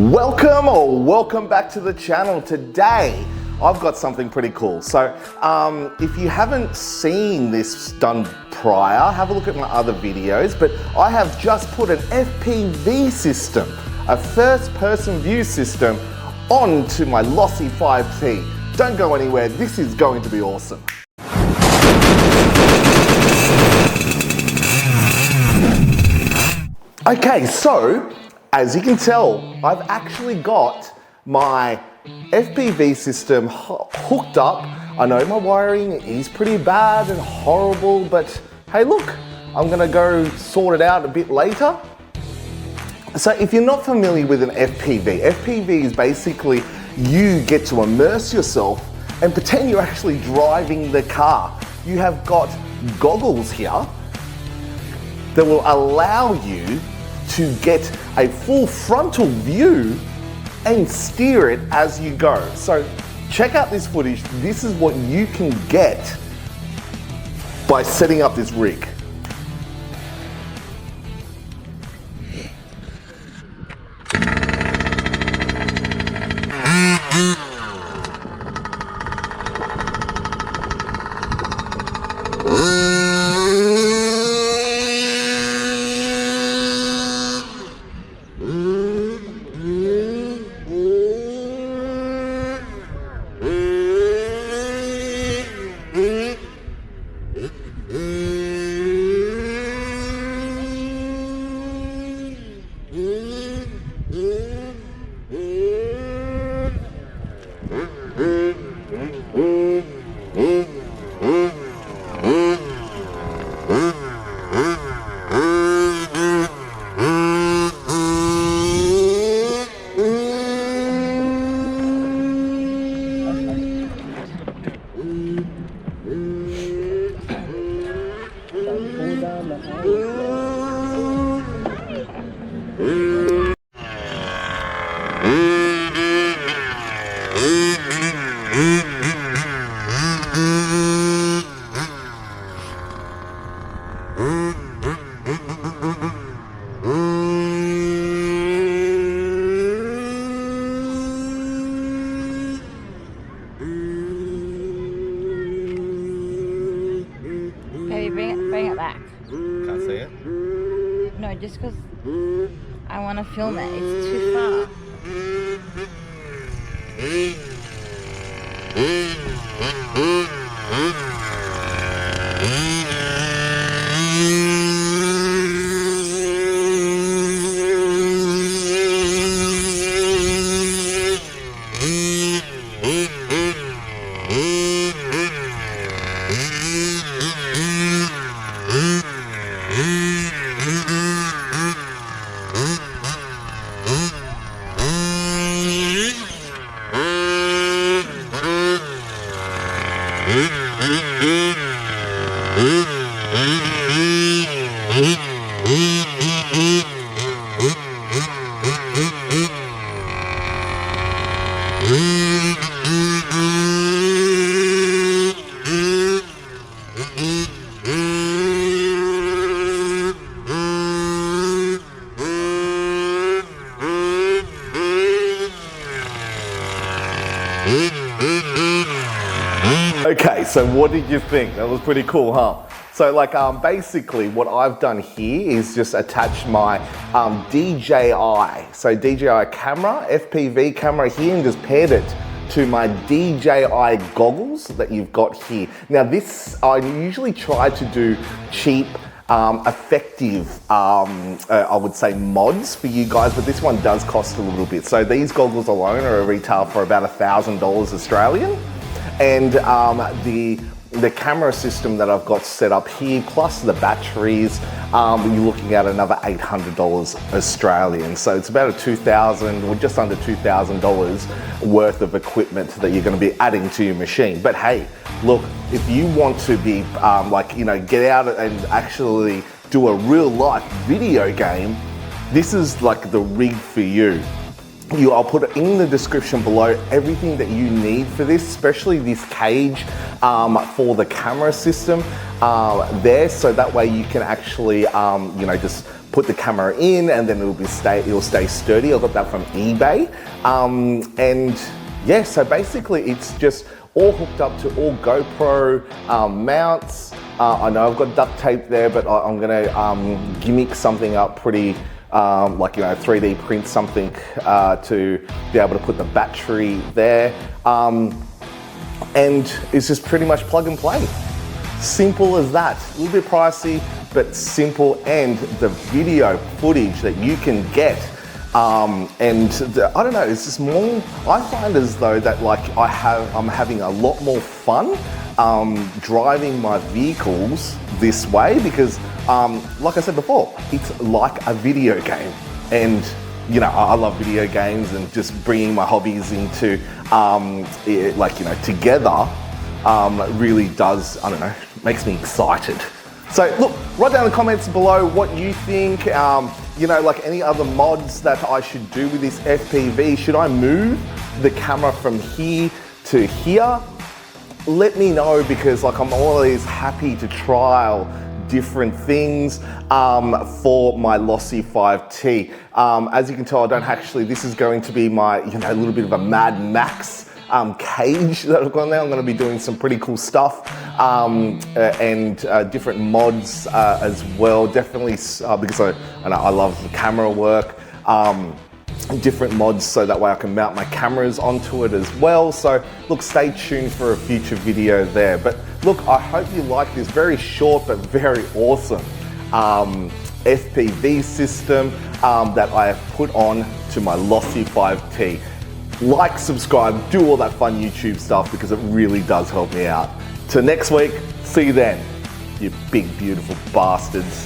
Welcome back to the channel. Today I've got something pretty cool. So if you haven't seen this done prior, have a look at my other videos, but I have just put an FPV system, a first person view system, onto my Losi 5ive. Don't go anywhere, this is going to be awesome. Okay, so as you can tell, I've actually got my FPV system hooked up. I know my wiring is pretty bad and horrible, but hey look, I'm gonna go sort it out a bit later. So if you're not familiar with an FPV is basically you get to immerse yourself and pretend you're actually driving the car. You have got goggles here that will allow you to get a full frontal view and steer it as you go. So check out this footage. This is what you can get by setting up this rig. Bring it back. Can't see it? No, just because I want to film it. It's too far. Okay, so what did you think? That was pretty cool, huh? So basically what I've done here is just attach my DJI. So DJI camera, FPV camera here, and just paired it to my DJI goggles that you've got here. Now this, I usually try to do cheap, effective, I would say mods for you guys, but this one does cost a little bit. So these goggles alone are a retail for about $1,000 Australian. And the camera system that I've got set up here, plus the batteries, you're looking at another $800 Australian. So it's about or just under $2,000 worth of equipment that you're going to be adding to your machine. But hey, look, if you want to be get out and actually do a real life video game, this is like the rig for you. I'll put it in the description below everything that you need for this, especially this cage for the camera system there, so that way you can actually just put the camera in and then it'll stay sturdy. I got that from eBay. And yeah, so basically it's just all hooked up to all GoPro mounts. I know I've got duct tape there, but I'm gonna gimmick something up pretty, like, you know, 3D print something to be able to put the battery there. And it's just pretty much plug and play. Simple as that. A little bit pricey, but simple, and the video footage that you can get. I don't know, it's just more, I find as though that like I'm having a lot more fun driving my vehicles this way because like I said before, it's like a video game. And you know, I love video games, and just bringing my hobbies into like, you know, together really does, I don't know, makes me excited. So look, write down in the comments below what you think, you know, like any other mods that I should do with this FPV. Should I move the camera from here to here? Let me know, because like I'm always happy to trial different things for my Losi 5ive. As you can tell, I don't actually, this is going to be my, you know, a little bit of a Mad Max cage that I've got there. I'm going to be doing some pretty cool stuff and different mods as well. Definitely because I love the camera work. Different mods so that way I can mount my cameras onto it as well. So look, stay tuned for a future video there. But look, I hope you like this very short but very awesome FPV system that I have put on to my Losi 5ive. Like, subscribe, do all that fun YouTube stuff, because it really does help me out. Till next week, see you then, you big beautiful bastards.